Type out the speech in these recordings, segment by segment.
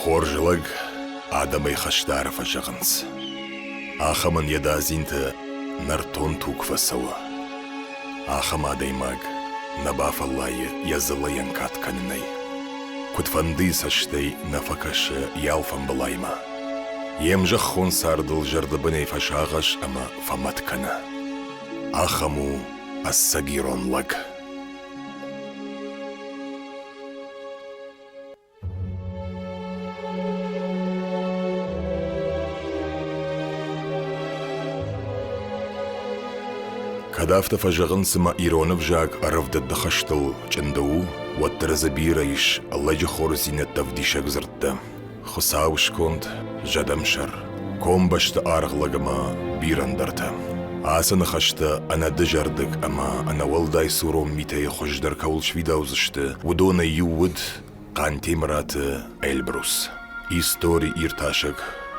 خورجلق آدمی خشدار فجغنس آخمن يدازينت نرتون توك فسوا آخم آديماغ نباف الله يزل ينكات كنني كنت فندي سشتي نفكش يالفن بلايما يمجخ خون ساردل جرد بني فشاغش أما فمتكنا آخمو السجيرون لك كدافت فجغن سما إيرون فجاك أرفد الدخشتل جندو والترزبيريش الله جخور زينة تفديشك زرد خساوش كنت جدمشر كوم بشت آرغلغما بيرندرتا آسن خشت أنا دجردك أما أنا والداي سورو ميتي خجدر كول شويداوزشت ودون يود قانتي مرات إلبروس إستوري إيرتاشك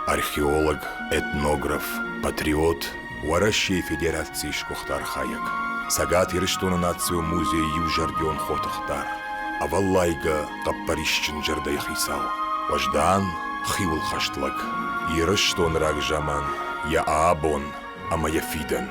أرخيولوج إتنوغراف باتريوت ورشي فيدراتسي شكوختار خايك ساقات يرشتون ناتسيو موزي يوجرديون خوتختار أواللايغا قباريشچن جردي خيساو وجدان خيول خشتلك يرشتون راق جامان يا آبون أما يفيدن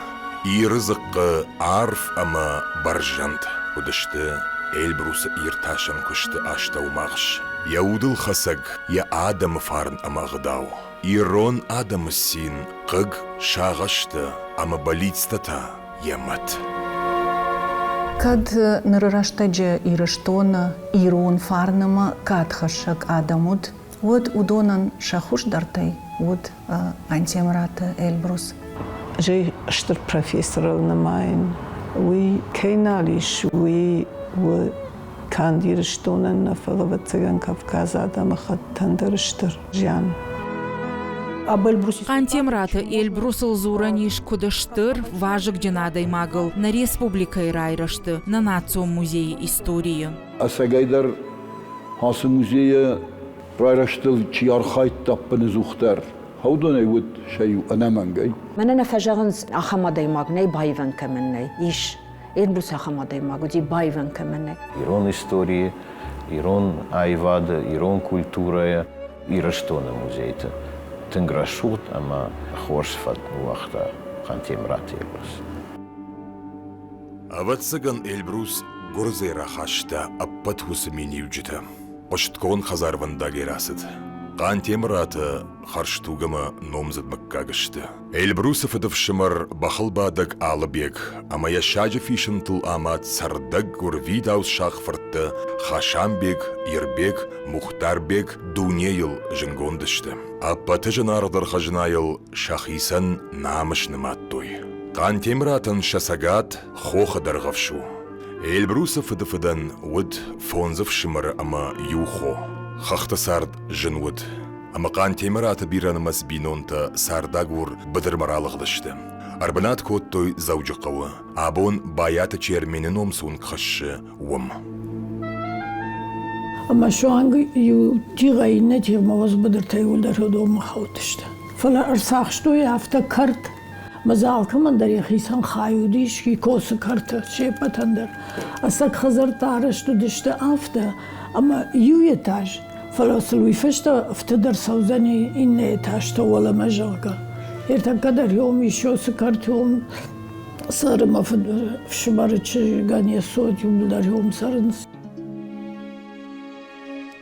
يرزق عارف أما برجنت ودشت إلبروس إيرتاشن كشت آشتاو ماغش يودل خسق يا آدم فارن أما غداو إيرون آدم السين قق شاغشت أما بليتستتا يمت Kad nărăraștăge irăștonă, Iron farnămă, kad hășăc Adamud, ud udonan șahuș dartăi, ud antiemrată Elbrus. Jei ștăr profesorul nămain, ui keinaliș, ui când irăștonă în fălăvățăgăn Kavkaz Adamă xăttandăr ștăr jian. Антемрата Эльбрусыл зураниш кудыштыр важык дженадай магыл на республикай райрашты на национ музее истории. Асагайдар хасы музее райраштыл чиархайт таппыны зухтар. Хаудонай вуд шаю анамангай. Мене фажагынс ахамадай магнай байван каменнай. Иш Эльбрус ахамадай магуди байван каменнай. Ирон истории, Ирон айвада, Ирон культурая, Ираштона музейта. تنقرشوت أما خورشفت وقتا قانتيمرات إلبروس أبتسجن إلبروس غرزي راخاشتا أبته سميني وجتا قشتكون خزار فنداقي راسد قانتيمرات خرشتوغما نومزد مكاقشتا إلبروس فدف شمر بخل بادق آلبيك أما يشاج فيشن طل آمات سردق ورفيداوس شاخ فرتا خاشان بيك يربيك مختار بيك دونييل جنگوندشتا أبته جناردر خجنايل شاخيسن نامش نماتوي قانتيمراتن شساقات خوخ درغفشو إلبروس فدفدن ود فونزف شمر أما يوخو خاختصارد جنود أما قانتيمرات بيران مسبينونتا سارداغور بدر مرالغدشتا أربنات كوتوي زوج قوة أبون بايات چيرميننوم سون خش وم أما شو عنك يو تيغاي نتيغ موز بدر تيول در هدو مخوتشتا فلا أرساخشتو يافتا كرت مزالك من در يخيسان خايوديش كي كوس كرت شيبا تندر أساك خزر تارشتو دشتا آفتا أما يو يتاج فلا سلوي فشتا افتدر سوزاني إن يتاجتا ولا مجالك إرتا قدر يوم يشو سكرت يوم صار ما في شمارتش غاني صوت يوم در يوم صارنس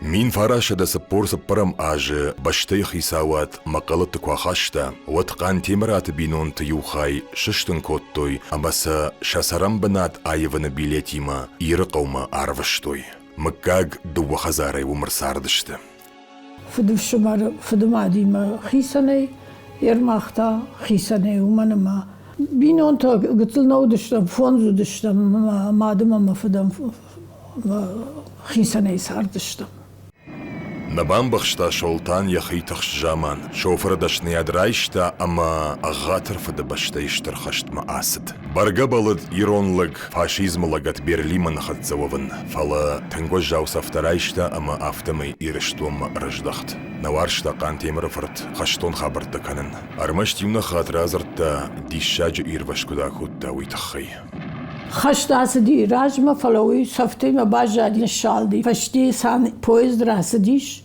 مين فراش دا سبور سبرم آج بشتي خيساوات مقالة تكواخاشتا واتقان تيمرات بينون تيوخاي ششتن كوتوي أمسا شاسرم بنات آيوان بيليتيما إيرقوما عرفشتوي مكاق دو خزاري ومرساردشتا فدو شمار فدو ماديما خيساني يرماختا خيساني ومنما بينون تا قتل نودشتا فونزو دشتا مادما ما فدم خيساني ساردشتا نبان بخشتا شولتان يخي تخش جامان شوفر دشني ادرايشتا اما اغاتر فد بشتا يشتر خشت مقاسد برقا بلد يرون لك فاشيزم لغت بيرليما نخد زوفن فلا تنگوش جاو سفترايشتا اما افتمي يرشتوم رجدخت نوارشتا قانتيم رفرت خشتون خبرت دكانن ارمشت يونا خاطر ازرتا ديشاج ايروش كداكوتا ويتخي خشت اسدي راجما فلوي سفتي ما باجادين شالدي فشتي سان بويز راسديش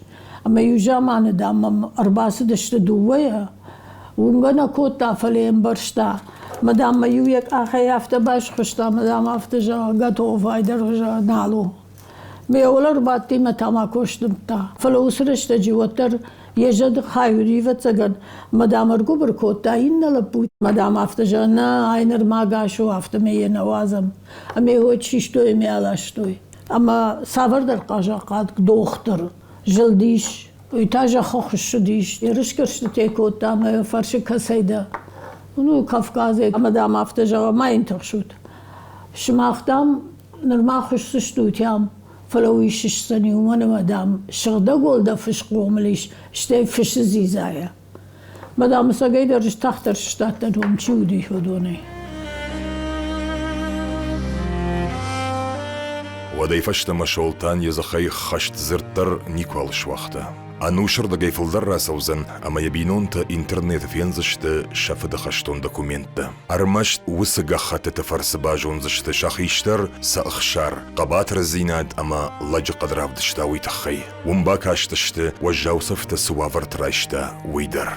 أما يجامعنا دام أربعة دشت دوية ونغنا كوتا فلين برشتا مدام ما يويك آخي يافتا باش خشتا مدام أفتا جا غاتو فايدر جا نالو ميولا رباطي متا ما كوشتم تا فلوس رشتا جيوتر يجد خايوري فتسغن مدام ارغو بركوتا إن لبوت مدام أفتا جا نا عينر ما غاشو أفتا مي نوازم أمي هو تشيشتوي مي علاشتوي أما سافر در قاجا قاد دوختر جلديش ويتاجا خوخش ديش يرشكرش تيكوتا ما فرش كسيدا ونو كافكازي مدام أفتا جا ما ينتخشوت شماختام نرما خشتشتوتيام فلو يشش سني وانا مدام شغدا قولدا فش قومليش شتي فش زيزايا مدام ساقيدا رش تختر شتاتنهم تشودي هدوني وداي فشتما شولتان يزخي خشت زرتر نيكوال شوختا أنوشر دا جيفل راسوزن أما يبينون إنترنت فينزشت شاف دخشتون دокументта. أرمشت وسقا خط تفرس باجون زشت شاخيشتر سأخشار قبات رزيناد أما لج قدراف دشتاوي تخي ومباكاشتشت وجاوسفت سوافرت رايشتا ويدر.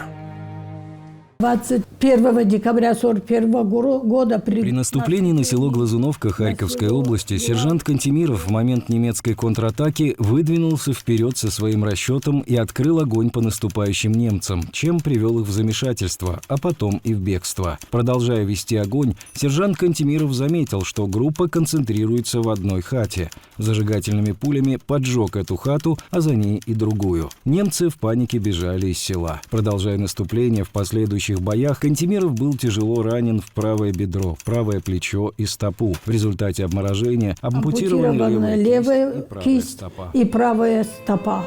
21 декабря 1941 года При наступлении на село Глазуновка Харьковской области сержант Кантемиров в момент немецкой контратаки выдвинулся вперед со своим расчетом и открыл огонь по наступающим немцам, чем привел их в замешательство, а потом и в бегство. Продолжая вести огонь, сержант Кантемиров заметил, что группа концентрируется в одной хате. Зажигательными пулями поджег эту хату, а за ней и другую. Немцы в панике бежали из села. Продолжая наступление в последующих боях, Кантемиров был тяжело ранен в правое бедро, правое плечо и стопу. В результате обморожения ампутированы левая кисть и правая стопа.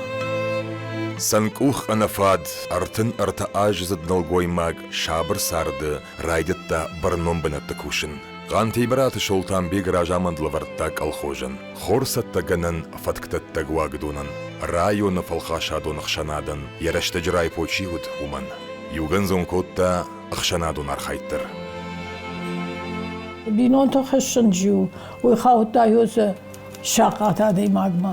Санкух анафад артын арта ажзад налгой маг шабр сарды райдетта барном бенаттакушин. Ганти брат шолтан биг ражаманд лавартак алхожан. Хорсатта ганан фаткатта гуагдунан. Района фалхашадун ахшанадан. Яраштаджрай почиут уман. Юганзон котта ахшанадун архайттер. بینون تو خشن جو و خواهد دایوز شاقات هدی مگما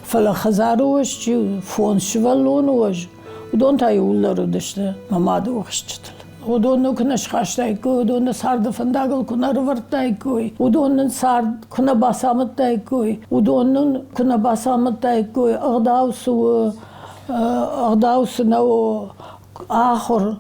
فلا خزاروش جو فون شولون وش و دون تایول رو داشته مماد وخشتل و دون نکنش خشتای کو و دون سرد فنداگل کنار ورتای کوی و دون سرد کنه باسامت تای کوی و دون کنه باسامت تای کوی اغداوس نو آخر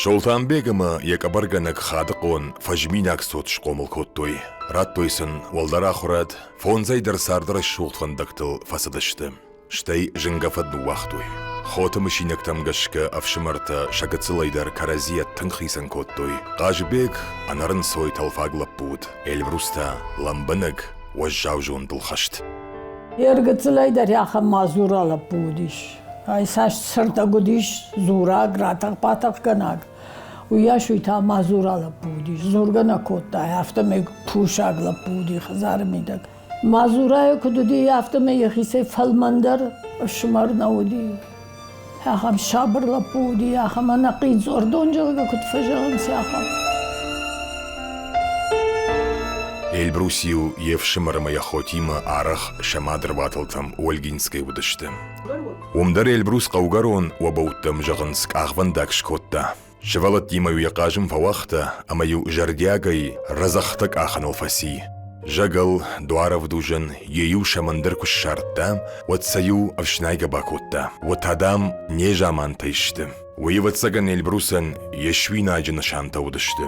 Шолтан бегама якабарганак хадыкон фажминак сот шкомыл коттой. Раттойсын валдара хурат фонзайдар сардара шултхандактыл фасадашты. Штай жингафадну вахтой. Хотым шиняктам гашка авшимарта шагацылайдар каразия тынхисан коттой. Гажбек анарын сой талфаглап буд. Эльбруста ламбанак важжаужун дылхашт. Ергацылайдар яха мазурала будиш. Ай саш сырта гудиш зура гратак патак ганак. Уяшуй та мазурала будиш. Зургана котта яфтаме пушагла буди хазар мидак. Мазурая кудуди яфтаме яхисе фалмандар шумар науди. Яхам шабрла буди яхам анaqid зордонжага кут фажаган сяхам. Эльбрусию евшимарма яхотима арах шамадр ваталтам Ольгинской удашты. Умдар Эльбрус қаугарон уабауттам жағынск ағвандак шкотта. Шывалат димаю яқажым фавахта, амаю жардягай разахтак аханал фаси. Жагал дуарав дужан ею шамандар кушшартта, ватсаю авшнайга бакотта. Ватадам не жаман тайшты. Уеватсаган Эльбрусан ешвина аджина шанта удашты.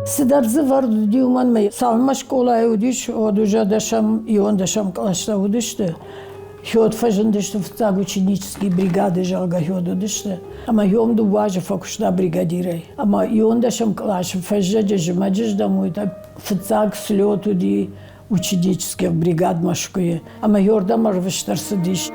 Сидарзы варду диуман май салма школа удиш, одужа дашам и он дашам клашта удишты. Хёд фажен дишты в цаг ученические бригады жалга хёд удишты. Ама хём ду важа факушта бригадирай. Ама и он дашам клаш фажа джажмаджиш домой та в цаг слёт уди ученических бригад машкуе. Ама хёрда марвиштар сидиш.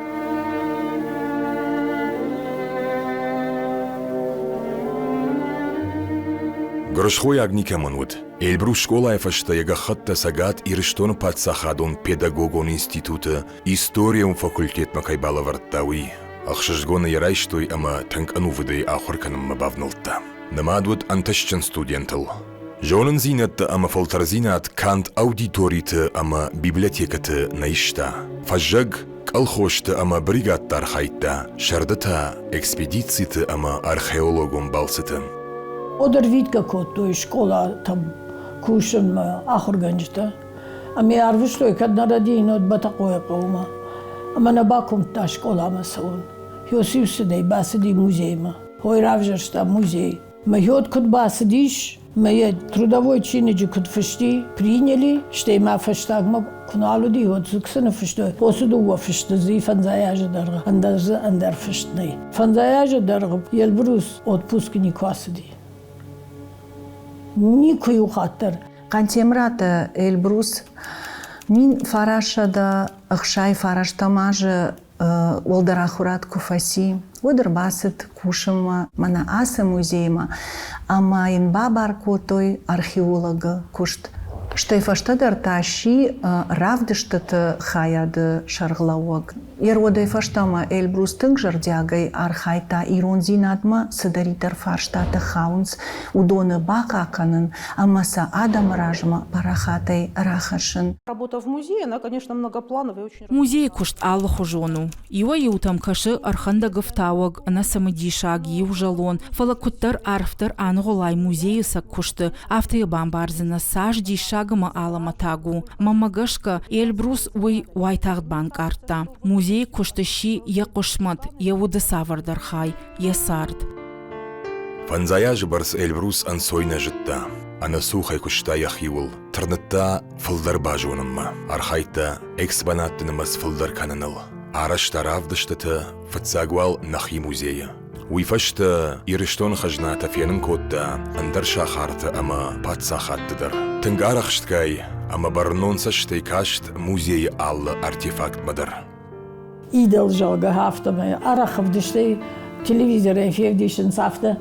Грошхой агникаманут. Эльбрус школа эфашта яга хатта сагат ирштон патсахадон педагогон института историям факультет макайбала варттауи. Ахшажгона ярайштой ама танк анувыдай ахурканым мабавнылта. Намадвуд анташчан студентал. Жонын зинетті ама фолтарзинат кант аудиториты ама библиотекаты наишта. Фажжаг колхошты ама бригадтар хайтта. Шардыта экспедицияты ама археологум балсыты. Одер видка кот той школа там кушен ма Ахурганджта. Ами арвушлой кад нарадин от батакоя қаума. Ама набакум та школа масаун. Йосиф сидей басиди музейма. Хой равжашта музей. Мы йод кот басидиш. Мы трудовой чиниджи кот фашти приняли. Штей ма фаштагма куналуди от зуксена фаштой. Посуду ва фаштази фанзаяжа дарга. Андаза андар фаштней. Фанзаяжа дарга Эльбрус отпуск не квасиди. Никой ухаттар. Кантемрата Эльбрус мин фарашада ахшай фараштамажа Олдарахурат куфаси. Одер басит кушама мана аса музейма. Ама инба баркотой археолога кушт. Штайфаштадар таши равдыштата хаяды шарглауаг. Еродой фаштама Эльбрус тынгжардягай архайта иронзинадма садаритар фарштата хаунс удоны бакаканын, амаса адам ражма парахатай рахашын. Работа в музее, она, конечно, многоплановая и очень... Музей кушт аллаху жону. Иwa ютам кашы арханда гыфтауаг, ана самыдишаг ев жалон. Фалакуттар арфтар анголай музею сак кушты. Афты бамбарзына саж дишагыма аламатагу. Мамагашка Эльбрус уй уайтагд банк артта. Музей куштыши я кошмат, я уды савардар хай, я сард. Фанзаяж барс Эльбрус ансойна житта. Ана сухай кушта яхиул. Тырнытта фылдар бажуынынма. Архайта экспонаттынымыз фылдар каныныл. Арашта равдыштыты фыцагуал нахи музея. Уйфашта ириштон хажна тафенын кодда андар шахарты ама патсахаттыдыр. Тынгарахшткай ама барнонсаштай кашт музей аллы артефакт мадыр. Идел жалга хафтаме арахов диште телевизор эфирдишен сафта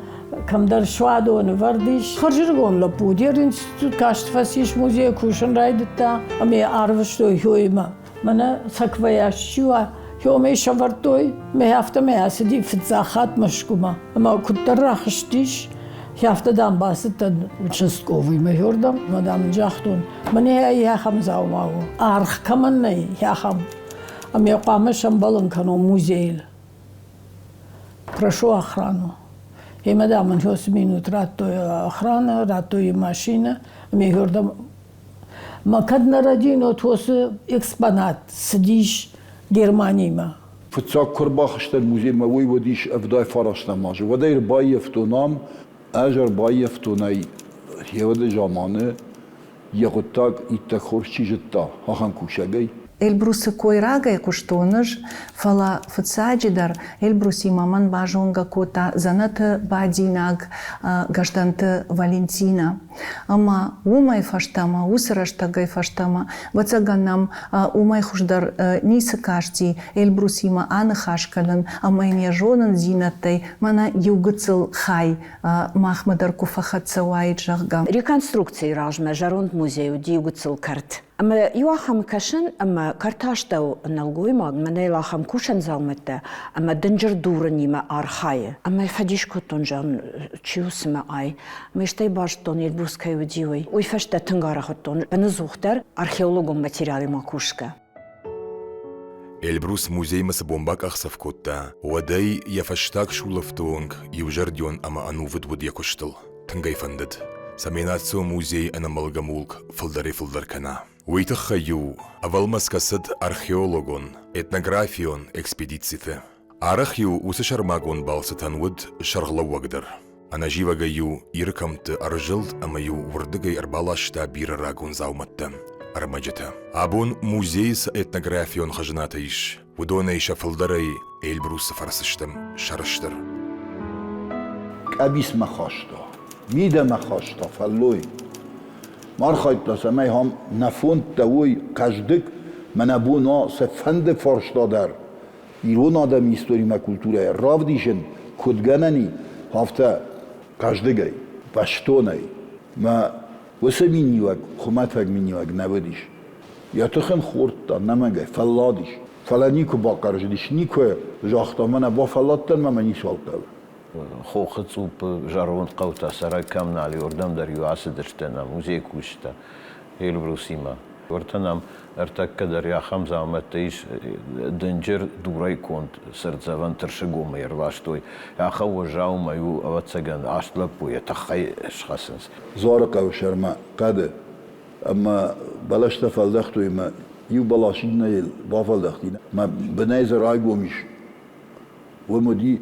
камдар швадон вардиш харжиргон лапудер институт кашт фасиш музей кушен райдта ами арвштой хойма мана сакваяшуа Хёме шавартой ме хафтаме асиди фцахат машкума ама куттарахштиш Яфтадан басыттан участковый мehordam мадам жахтун мне я хам заумагу арх каманнай я хам ами қамышам балынкано музей прошу охрану и мадам 8 минут раттой охрана раттой машина мehordam макад нарадино тосы экспонат сидиш Германима فتساق كرباخشتر موزي ما وي وديش افداي فراشنا ماجي ودير بايفتونام اجر بايفتوناي هيود جامانه يغتاق يتخورشي جتا هاخان كوشاغي Эльбрусы койрагай куштоныш, фала фыцаджидар, Эльбруси маман бажонга кота занаты бадинаг гажданты Валентина. Ама умай фаштама, усыраштагай фаштама, вацаганам умай хуждар нисы кашти, Эльбрусима аны хашкалын, амайне жонын зинатай, мана югыцыл хай, махмадар куфахатсауайт жахгам. Реконструкции ражме жаронд музею диюгыцыл карт. Ама юахам кашын, ама карташтау налгуймаг, мана лахам кушан залмете, ама дынжыр дуранима архае. Ама фадишко тонжан чиусима ай. Мештай баштон Эльбрускай удиой. Уйфашта тынгарахотон. Паназухтар археологом материалы макушка. Эльбрус музеймасы бомбак ахсав котта. Уадай яфаштак шулафтонг, южардион ама анувыд вуд якуштыл. Тынгай фандыд. Саминацию музей анамалгамулк фылдар кана. Уйтахаю, авалмаскасыд археологон, этнографион экспедицияты. Арахью усышармагон балсытан вуд шарглауагдыр. Анаживагаю иркамты аржилд амаю вырдыгай арбалашта бирарагун зауматты. Армаджата. Абон музейс этнографион хажыната иш. Удона иша фылдарай Эльбрус фарсыштым шарыштыр. Кабис махашта. Мида махашта фаллой. Мархайта самай хам нафонд тавой каждык манабуна сефанде форштадар. Ирон адам историма культура равдишен кудганани хафта каждыгай баштонай. Ма васаминивак хуматвак минивак наводиш. Я тохен хортта намагай фалладиш. Фаланику бакарждиш нико жахта мана ба фаллаттан мама нисвалтав. خوخت جارون قوتا سرا كم نالي وردم در يواسد اشتنا موزي كوشتا البروسيما ورتنام ارتك در يا خمسة عمتيش دنجر دوري كونت سرت زفن ترشقو ما يرلاشتوي يا خو جاو ما يو اواتسجن اشتلب ويتخي اشخاصنس زارق او شرما قد اما بلاش تفلدختو ما يو بلاشينا يل بافلدختينا ما بنايزر رايقومش ومدي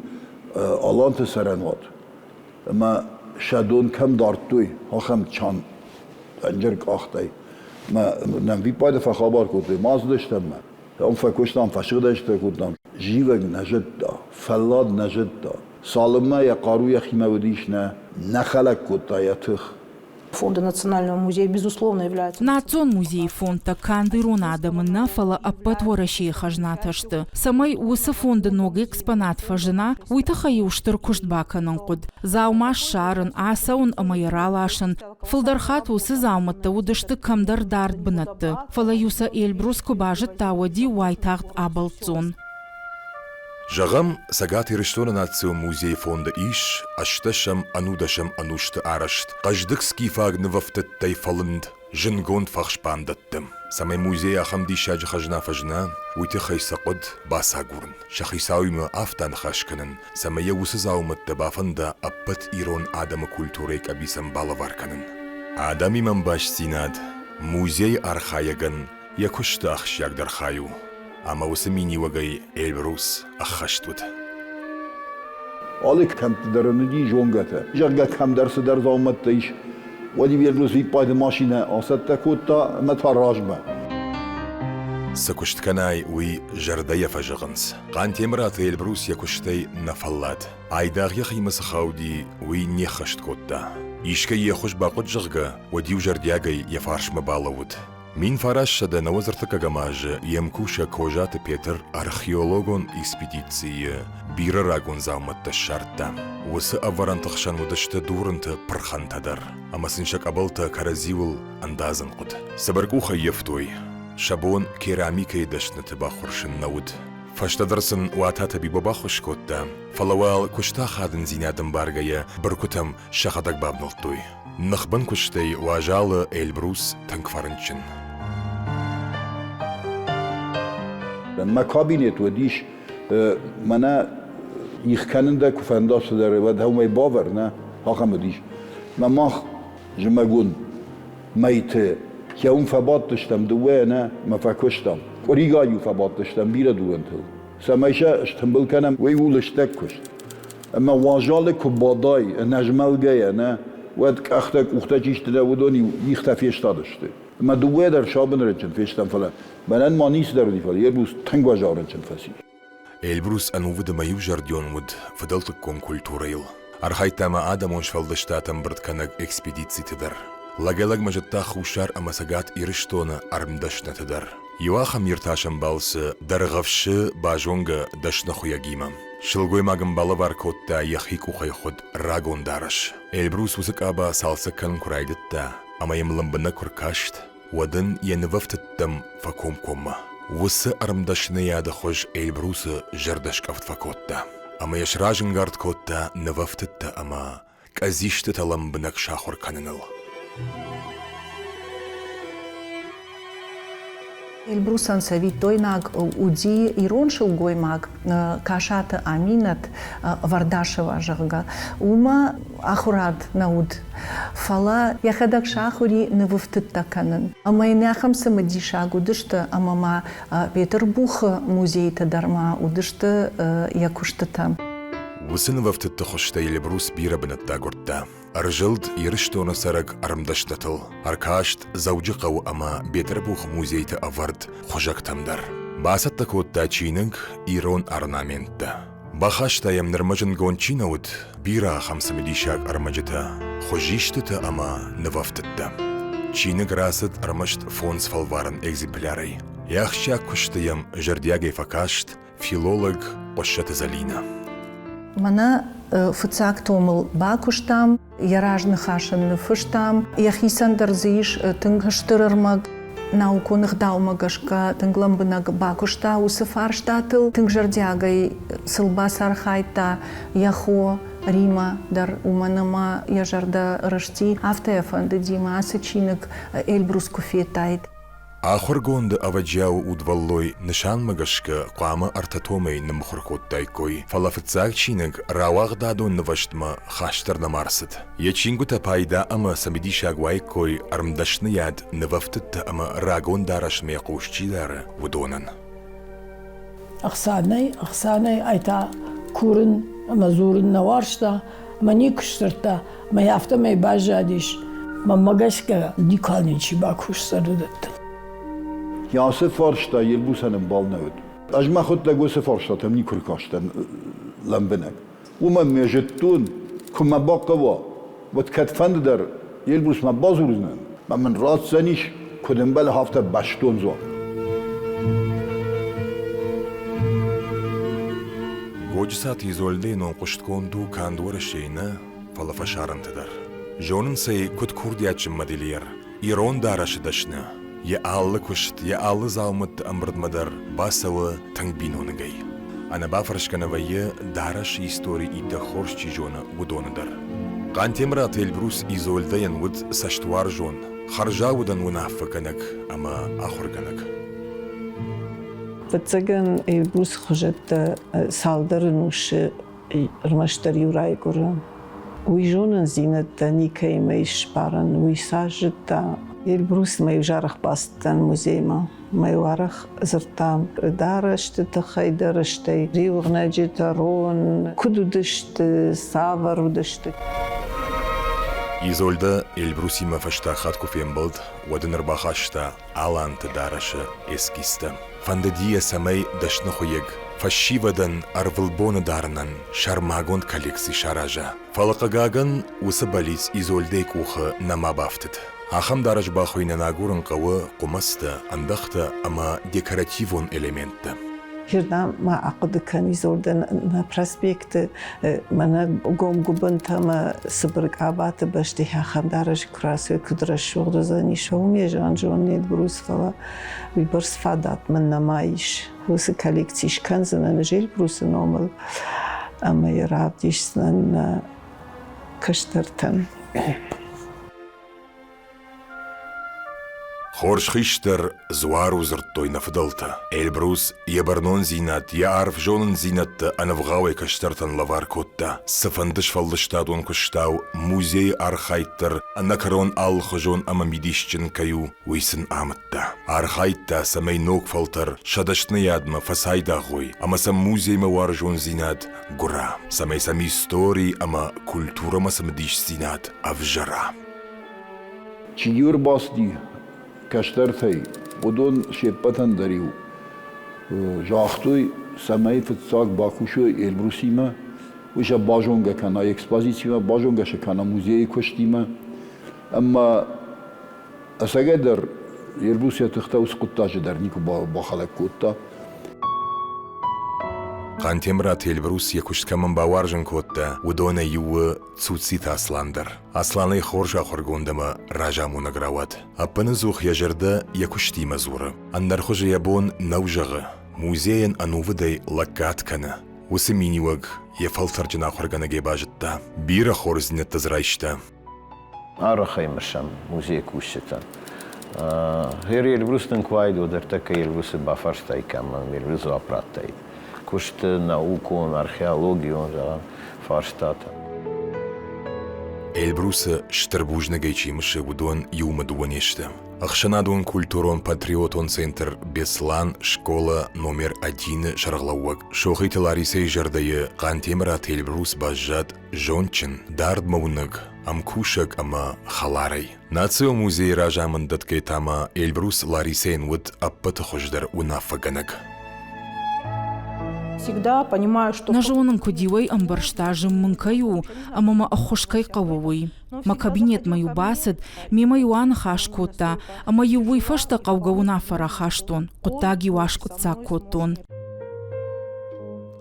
آلانت سرنوات ما شادون کم دارتوی ها خم چان انجرک آختی ما نمی پاید فخابار کردی ماز داشتم ما اون فکوشتم فشق داشته کردم جیوگ نجد دا فلاد نجد دا سالمه یا قاروی خیمه ودیش نه نخلق کتا یا تخ Фонды Национального музея, безусловно, являются... Национ музей фонда кандыру надамына фала аппатвораши хажнаташты. Самай усы фонды ногы экспонат фажына уйта хаюштыр куштбаканын куд. Заумаш шарын асаун амайралашын. Фылдархат усы зауматта удышты камдар дард бынатты. Фала юса Эльбрус кубажыт тауади уайтағт абалцун. Жағам сагат ирыштона национ музей фонда иш, ашташам анудашам анушты арашт. Қаждық скифагны вафтыттай фалынд, жынгонд фахшпандаттым. Самай музей ахам дишаджы хажна фажна, уйты хайсақуд баса гурн. Шахисауймы афтан хашканын, самая усы заумытты бафында аппат ирон адамы культурейк абисам балаварканын. Адам имам баш синад, музей архаяган, якушты ахшягдар хаю. Ама усы мини вагай Эльбрус ахаштуд. آلیک کم درندی جونگته. جرگه کم درس در زامت تیش. ولی بیرلوس وی پاید ماشینه آسد تکوتا متفرج سكشت كناي وي جردية فجغنس قان تيمرات البروس يكشتي نفلات عيداغ يخي مسخاودي وي نيخشت كوتا يشكي يخش باقود جغغا وديو جردياغي يفارش مبالود مين فراش شده نوزرتك غماج يمكوشا كوجات بيتر أرخيولوغون إسبيديتسي بيرا راغون زاومت تشارتا وس أوران تخشان ودشت دورنت برخان تدر أما سنشك أبلتا كارازيول أندازن قد سبرقوخا يفتوي شابون كيراميكي دشت نتباخرشن نود فاشتدرسن واتاتا بي باباخوش كوتا فلوال كشتا خادن زينادن بارغايا بركوتم شخدك بابنلتوي نخبن كشتي واجال إلبروس تنكفرنشن ما کابینت و دیش منه یخکننده کفنداست داره و ده می باور نه آخم دیش ما جمعون میته که اون فباد داشتم دوه نه ما فکشتم وریگایی فباد داشتم بیره دوه انتو سمیشه اشتنبل کنم وی ولش تک کشت اما واجال کبادای نجمل گیه نه ود اختک اختک اشتده ودونی یختفیش داشته ما دوه در شابن رنچن فیشتم فلا منن ما نیست درونی فلا یه روز تنگ واجه رنچن فسی البروس انوود ما يوجر ديونود فضلتكم كولتوريل ارخايتا ما ادمونش فالدشتاتم برد كانك اكسبيديتسي تدر لاجلق مجتا خوشار اما ساقات ايرشتونا ارمدشنا تدر يواخم يرتاشم بالس درغفش باجونغ دشنا خويا جيمام شلغوي ماغم بالوار كوتا يخيكو خيخود راغون دارش البروس وسك ابا سالسكن كرايدتا اما يملمبنا كركاشت ودن ينوفتتم فكوم كوما وس ارمدشنا يادا خوش البروس جردش كفت فكوتا اما يشراجن غارد كوتا نوفتتا اما كازيشت تلمبنك شاخور كاننل Эльбрусан савитой наг уди ироншил гоймаг кашата аминат вардашева жага ума ахурад науд фала яхадак шахури невуфтыттаканын ама инахам самадиша гудышты амама Петербург музей тадарма удышты якуштыта وسن وفتت خشتا البروس بيرا بنتا غورتا ارجلد يرشتونا سرق ارمدشتتل اركاشت زوجي قو اما بيتربوخ موزيتا افرد خجاك تمدر باستا كوتا چيننگ ايرون ارنامنتا بخاشتا يمنرمجن گونچينود بيرا خمس مديشاك ارمجتا خجيشتتا اما نوفتتا چيننگ راست ارمشت فونس فالوارن اكزيمبلاري يخشا كشتيم جردياغي فكاشت فيلولوج وشت زالينا Мана фыцак томыл бакуштам, яражны хашын фыштам, яхисандыр зиш тынгыштырырмаг, науконых даумагашка тынгламбынаг бакушта усы фарштатыл, тынгжардягай сылбас архайта, яхо, Рима дар уманама яжарда рашти автоефанды дима асычинок Эльбрус куфетайт. Ахоргонд аваджау удваллой нишан магашка қама артатомей намхоркоттайкой фалафцагчинг равагдадун наваштма хаштар намарсит. Ячингута пайда ама самидишагвайкой армдашнияд навафтит ама рагон дараш меқушчидара вудонан. Ахсанай айта курын мазурын наваршта маникштерта маяфта мей бажадиш мамагашка дикалничи бакушсардатта. Ja, se farsta Elbrus en bal nöd. Aš ma khut lego se farsta tem nikur kashten lambenek. Uma mejetun kuma baqwa wat katfand der Elbrus ma bazuruznen. Ma men rat zanish kudem bal hafta bashton zo. Gocisat izolde non qushtkondu kandwar sheyna falafasharantadar. Jonun say kut kurdiachim madilier. Iron darash dashna. Я аллы кушт, я аллы залмыт амбрдмадар басавы тангбинонагай. Ана бафаршканавайы дараш истории ида хоршчи жона удонадар. Кантемрат Эльбрус изольдаян уд саштуар жон. Харжаудан унафаканак, ама ахурганак. Вацаган Эльбрус хожет салдарнуш рмаштар юрай горан. Уй жонан зинат никай мейш паран, уй сажета Эльбрус маю жарах бастан музейма, маю арах зартам дарашты тахайдарашты, риурнаджи тарон, кудудышты, саварудышты. Изольда Эльбрусима фашта хатку фембалд, вадыныр бахашта аланты дарашы эскисті. Фандадия самай дашны хуег, фашивадан арвылбоны дарынан шармагон коллекций шаража. Фалақагаган усы балис Изольдей кухы нама бафтыд. Ахам дараш бахуйна нагурын қауы қумасты, андақты, ама декоративон элементті. Hirda ma aqdı kan Izoldan na prospekti mana gom gubanta ma Sıbrık abatı başti ham daraj krasy kudra şurdu zani şovmie janjon Elbrus fala vibers fadat man na maiş husi kolekcij kanzana Elbrus normal ama yaravdişnan kıştırtan. Хорш хиштер зуару зртой нафдалта. Эльбрус ябарнон зинат, я арф жонын зинатты анавгауай каштартан лавар котта. Сафандыш фаллыштадун куштау, музей архайттыр, анакарон алхожон ама мидишчен каю, уйсын амытта. Архайтта самай ног фалтыр, шадашны ядма фасайда гой, ама сам музей мавар жон зинат гура. Самай сам истории ама культура масам диш зинат авжара. Чигюр басди. Каштартей, удон шепатан дарил. Жахтой самай фцак бакушо Эльбрусима, уша бажонга кана экспозиция, бажонга шакана музей куштима. Амма асагадер Эльбрусия тхтаус куттажи дар нику бахалак кутта. Кантемрат Эльбрус якушткаман баваржын котта, удона юы цуцит асландар. Асланы хоржа хоргондама ражаму награват. Аппаны зух яжырда якуштима зуры. Андар хожа ябон наужагы. Музейен анувыдай лакатканы. Усы миниваг ефалтарджына хорганаге бажытта. Бира хорзинетта зрайшта. Арахаймашам музей кушетан. Хер Эльбрустын квайду дартака Эльбрусы бафарстай каман, Эльбрусу апраттай. Кушты науку, археологию, фарштата. Эльбрусы штырбужны гайчимыши удон юма дуанешті. Ахшанадун культурон патриотон центр Беслан школа номер 1 шарглауак. Шохыты Ларисей жардайы Кантемрат Эльбрус бажат жончын дардмаунык, амкушак ама халарай. Нацио музей ражамын даткай тама Эльбрус Ларисейн вот аппаты хождар унафаганак. Всегда понимаю, что... Нажонын кудивай амбарштажым мынкаю, амама ахошкай қавуй. Ма кабинет маю басыд, ме маю ан хаш котта, ама ювуй фашта қавгауна фара хаштон, қоттаги ваш котса коттон.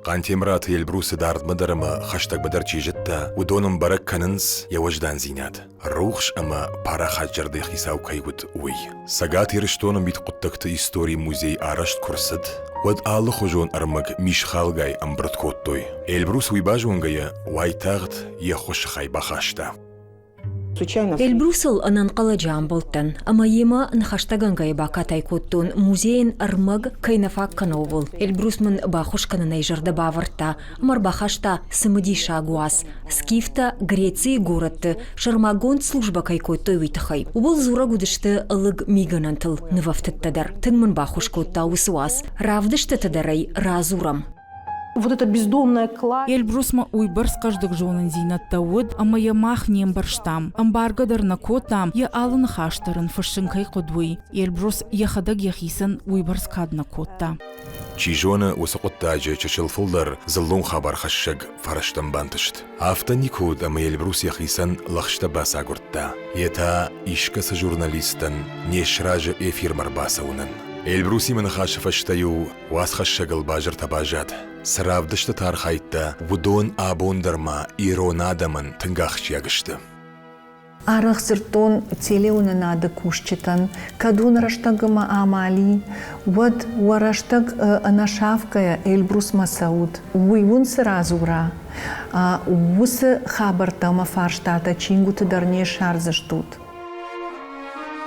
قانتي مرات يلبروس دارد مدرما خشتك بدر جيجتا ودونم برك كننس يوجدان زينات الروخش أما بارا خاجر دي خيساو كيوت وي ساقاتي رشتونم بيت قطكت إستوري موزي آرشت كرسد ود آل خجون أرمك ميش خالغاي أمبرت كوتوي يلبروس ويباجونغايا واي تاغت يخش خاي بخاشتا Эльбрусыл ананқала жан болтан, ама ема нхаштаганга ебака тайкоттун музейн армаг кайнафак кановул. Эльбрусман бахуш кананай жарда баварта, амар бахашта самадиша гуас. Скифта Греции городты, шармагон служба кайкоттой витахай. Убыл зура гудышты алыг миганантыл нывафтыттадар. Тынгман бахуш котта усуас. Равдышты тадарай разурам. Вот это бездомная кладь. Эльбрусма уйбарс каждых жонын зинатта уд, ама я мах нем барштам. Амбаргадар на котам, я алын хаштарын фашинкай кодвуй. Эльбрус яхадаг яхисан уйбарс кадна котта. چیجونه وسقطاجه چشل فولدر زلون خبر خشگ فرشتن بانتشت. آفتنی کود اما یلبروس یخیسن لخشت باسا گرتا. یتا ایشکس جورنالیستن نیشراج افیر مرباسونن. البروسي من خاشفشتيو واس خشقل باجر تباجات سراف دشت تارخايتا ودون آبون درما إيرو نادمن تنگاخش ياغشت Арах сертон целеуна надо кушчитан, кадун раштагама амали, вот вараштаг нашавкая Эльбрус Масауд, уйвун сразура, ус хабартама фарштата чингуты дарне шарзаштут.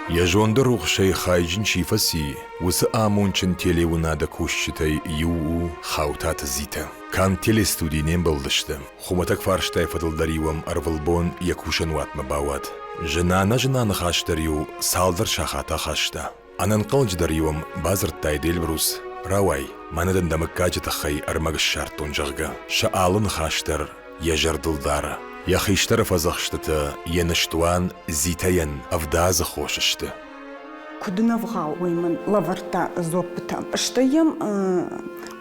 Я жондрух шей хайджин шифаси, ус амунчен телеуна да кушчитай ю хаутат зита. Кан телестудий нем болдышты. Хуматак фарштай фадылдаривам арвалбон якушан ватма бават. Жена хаштарю салдар шахата хашта. Анан қалждаривам базырттай Эльбрус. Равай, манадан дамыккачы тахай армагыш шартун жагга. Шаалын хаштар, яжардылдара. Яхиштар фазахштата, яныштуан зитаян авдаза хошышты. Кудынавға оймын лаварта зоппытам. Штаем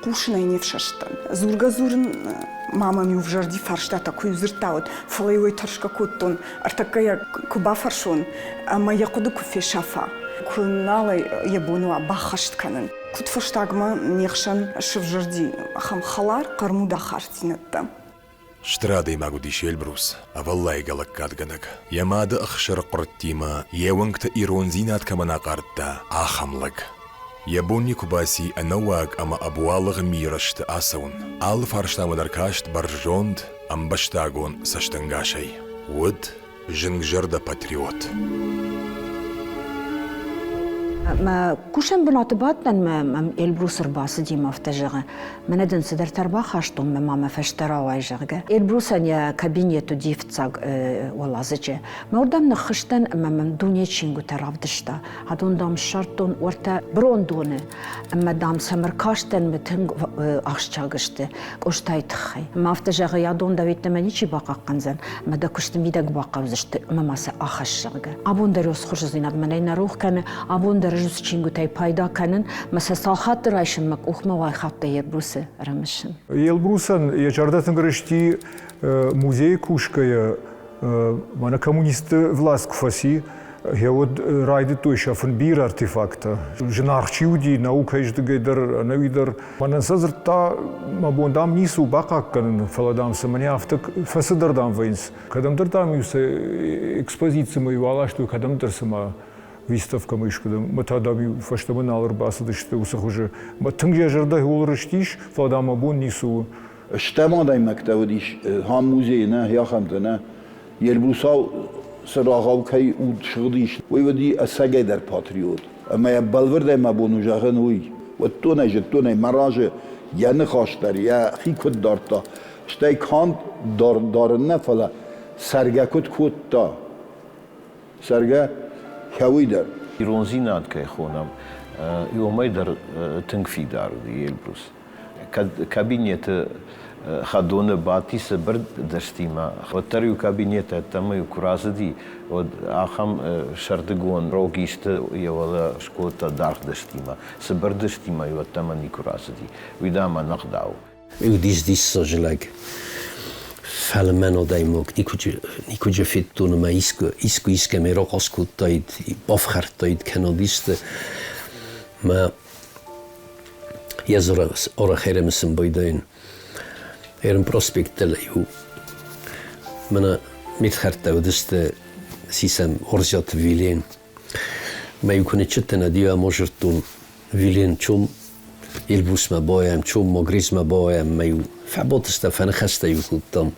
кушнай не вшаштан. Зургазурын мамами увжарди фаршта такой зыртаут. Фалайой таршка коттон. Артакая куба фаршон. Моя куды куфе шафа. Куналай ебунуа бахаштканын. Куд фаштагма нехшан шывжарди. Ахам халар кармуда хартинатта. Штрадый магу диш Эльбрус, а валлай галаккадганак. Ямада ахшар qurttima, yewangta iron zinat kamana qarta, ахамлаг. Ябонни кубаси анаваг ама абуалаг мирашт асаун. Ал фарштамадаркашт баржонд, амбаштагон саштангашай. Уд жингжарда патриот. ما كوشن بنعتباتنا ما البروس رباس دي ما فتجرا ما ندن سدر تربا خاشتم ما فشترا واجرا البروس يا كابينيتو دي فتاق والله زجه ما قدام نخشتن ما من دنيا تشينغو ترافدشتا هادون دام شرطون ورتا بروندونه اما دام سمر كاشتن متن اخشاغشت قشتاي تخي ما فتجرا يادون داويت منيشي باقا قنزن ما دا كشت ميدك باقا وزشت ما ماسا اخشاغا ابون دروس خوش زينات منينا روح كان ابون جوز چینگو تای پیدا کنن مثلا ساخت رایشم مک اوخ ما خط Эльбрусы рамышын. Эльбрусан я жардатын грышти музей кушкая мана коммунисты власть кфаси я вот райды той шафен бир артефакта. Жнарчиуди наука иждгейдер навидер мана сазрта мабондам нису бака канын фаладам саманя автак фасадардам вейнс. Кадамдыр там юсе экспозиция мою алашту кадамдыр сама выставка мышкада, мы тогда фаштамын алыр басы дышты усах уже. Мы тыңжа жарда олырыштиш, фладама бон нису. Штамадай мактавдиш, хам музейна, яхамдана, Эльбрусау сырағау кай уд шғдиш. Ойвади асагайдар патриот. Ама я балвардай мабону жағын ой. Вот тонай маражы, яны хаштар, я хикот дарта. Штай кант дарынна фала, саргакот котта. Сарга كويدر يرونزينات كي خونام يوميدر تنكفي دار دي البروس كابينيت خدونه باتيس برد دشتيما وتريو كابينيت تم يكرازدي واخم شردغون روغيشت يولا شكوتا دارخ دشتيما سبردشتيما يوتم نيكرازدي ويداما نقداو ديس سوجلاك Fällemän och däimok, nikudje fittuna ma iske me rokoskuttait, bofhartait kanodiste, ma jazora ora heremsen boidain. Een prospect له من متخرت ودست سیسم ارزیات ویلین ما یکونه چتنا دیا ماجرتون ویلین چوم البوس ما بایم چوم مغریز ما بایم ما فعبات استفان خسته یکودم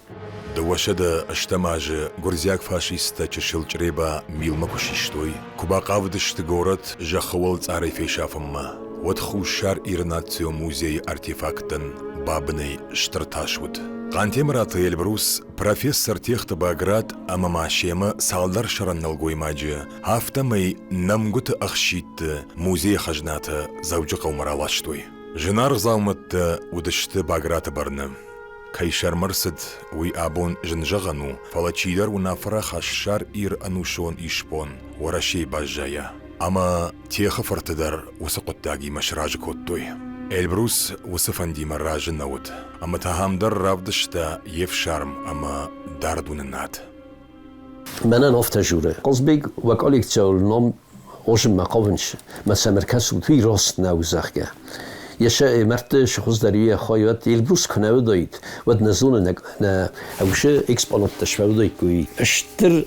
دوشد اشتماج گرزیاک فاشیست چشل چریبا میل مکوشیشتوی کبا قاودشت گورت جخوال تعریفی شافم ما ودخوشار ایرناتیو موزی ارتفاکتن بابنی شترتاشود قانتيمرات البروس профессор تيخت باغرات اما ماشيما سالدر شرن الغويماجي هافتا مي نمغوت اخشيت موزي خجنات زوج قومرالاشتوي جنار زاومت ودشت باغرات برنا كيشر مرسد وي ابون جنجغنو فلاتشيدر ونافرا خشار اير انوشون ايشبون ورشي باجايا اما تيخ فرتدر وسقطاغي مشراج كوتوي البروس وصفندي مراج النود اما تهام در رافدشتا يفشارم اما داردون الناد من نفت جوره قصبيك وكاليك تقول نام اوجم مقاونش مثلا مرکز توی راست نوزخگه یشه مرد شخص دریه خواهد البروس کنه و داید و نزون نه اوشه اکسپانات تشوه داید کوی اشتر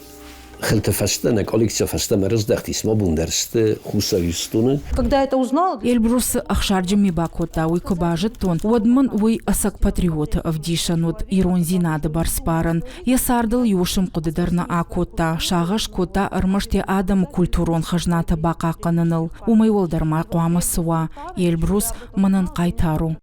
خلت فسته نکالیکسیا فسته مرز دختیس ما بوندرسته خوصاویستونه. Когда это узнал, Эльбрус ахшарджи бакота уй кобажеттон, водман уй асак патриота авдишанут иронзинады барспаран, ясардыл юшым кудыдарна акота, шагаш кота армаште адам культурон хажната бака кананыл, умай волдармай куамасыва, Эльбрус манан кайтару.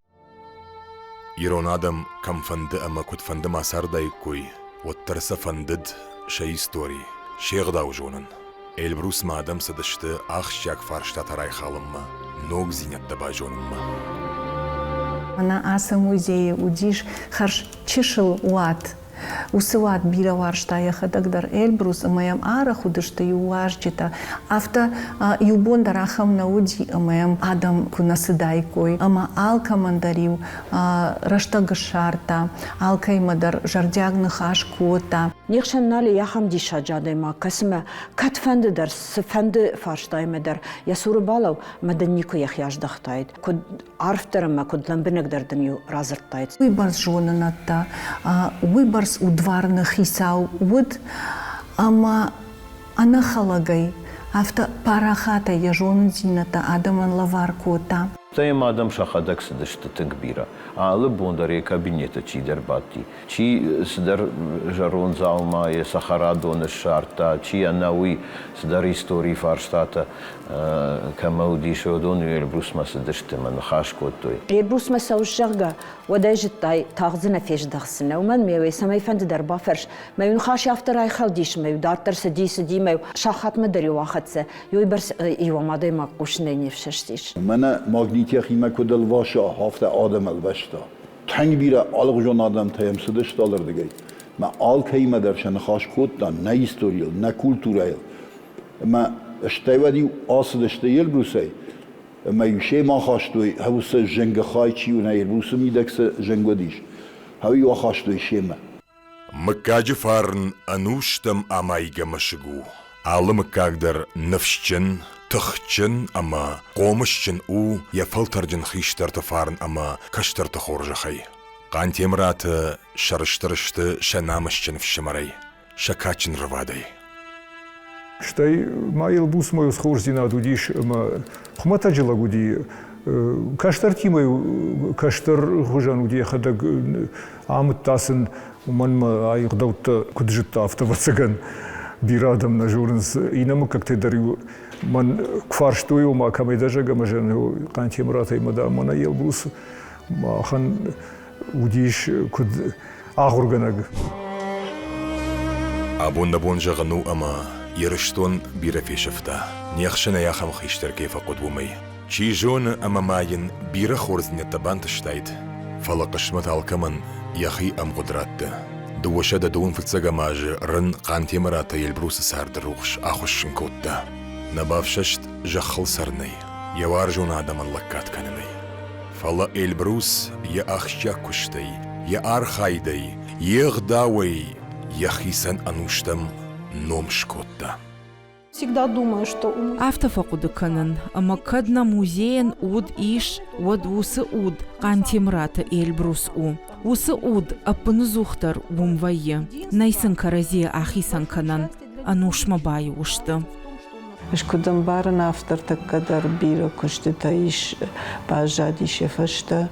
ирон адам кам фанды ама кут фанды масардай куй, оттарса фандыд шей истории. شیخ داوجونن. البروس مادام صدشته آخش یک فرشته ترای خالم نوگ زینت دباجونم. أنا آسا موزي وديش خرج تشل وات وسوات بيرا وارشتا يخدقدر إلبروس أما يم آرا خودشتا يوارجتا أفتا يوبون دراخم نودي أما يم آدم كنا سدايكوي أما آلكا منداريو رشتا غشارتا آلكا يمدر جردياغ نخاش كوتا نيخشن نالي يخم دي شاجادي ما كسمة كات فند در سفند فارشتاي مدر يسور بالو مدنيكو يخياش دختايد كد عرفتر ما كد لنبنك در دنيو رازرتايد ويبرز جونناتا ويبرز удварных исау уд ама ана халагай афта парахата яжон зината адаман лаваркота تايم آدم شخدك سدشت تكبيرة على بوندري كابينيتا تشي درباتي تشي سدر جرون زالما يسخرادون الشارتا تشي أناوي سدر إستوري فارشتاتا كمودي شودون البروس ما سدشت من خاش كوتوي البروس ما سوش شغا ودايجتاي تاغزنا فيش دخسنا ومن ميوي سماي فند دربا فرش ما ينخاش يفتر اي خالديش ما يدارتر سدي ما شاخات مدري واخدسه يويبرس ايوا ما داي ما قوشني نفششتيش من ماغنيتيا خيما كدل واشا هافتا آدم البشتا تنگ بیره آلق جون آدم تایم سدش دالر دیگه ما آل کهیمه درشن خاش کودتا نه هیستوریل نه کولتورایل ما اشتایودی آسدش دیل بروسی ما یوشه ما خاشتوی هوس جنگ خای چی و نه بروس میدکس جنگ دیش هوی و خاشتوی شیمه مکاج فارن انوشتم آمایگه مشگو عالم کاغدر نفشچن تخچن اما قومشچن او يفلترجن خيشتر تفارن اما كشتر تخورج خي قانتيمرات شرشترشت شنامشچن في شمري شكاچن روادي شتاي ما يلبوس ما يسخور زينا دوديش ما خمتا جلا غودي كشتر تيمي كشتر خوجان ودي خدق عامت تاسن ومن ما يقدوت كدجت افتبصغن بيرادم نجورنس ينما как-то дарю من كفارشتوي وما كم يدجا مجن قانتيمرات يمدا منا يلبوس ما خن وديش كد اغرغنغ ابون دبون جغنو اما يرشتون بيرفيشفتا نيخشنا يا خم خيشتر كيف قدومي شي جون اما ماين بير خورزني تبان تشتايد فلقشمت الكمن يخي ام قدرات دوشد دون فتسغا ماج رن قانتيمرات يلبروس سار دروخش اخوشن كوتا نبافششت جخل سرني يوارجون آدم اللقات كنني فلا البروس يا أخشيا كشتي يا أرخايدي يغداوي يا خيسن أنوشتم نومشكوتا всегда думаю, что автофакуды канын, ама кадна музеен уд иш, вад усы уд, кантимрата Эльбрус у. Усы уд апыны зухтар умвайы. Найсын каразе ахисан канан. Анушма бай ушты. Шкудам барын автор таккадар бира кушты таиш бажади шефашта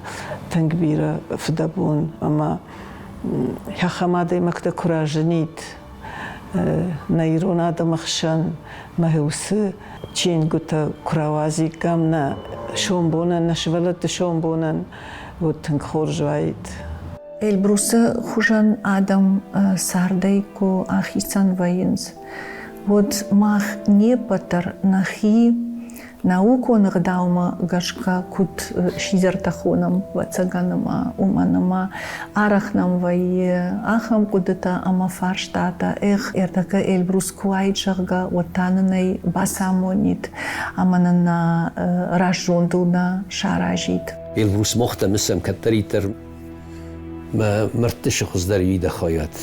танг бира фдабун ама хахамады макта куражнит наирона дамахшан махусы чин гута куравази камна шомбонан нашвалат шомбонан вот танг хоржвайт Эльбруса хужан адам сардайку ахисан ваинс. Вот мах не патер нахи науку нагдаума гашка кут шизертахонам вацаганама уманама арахнам вае ахам кудата ама фарштата эртака Эльбрус куайчарга отаннай басамонит аманана рашжондуна шаражит. Эльбрус мохта مسم كتريتر ما مرتش خزدار يدا خايات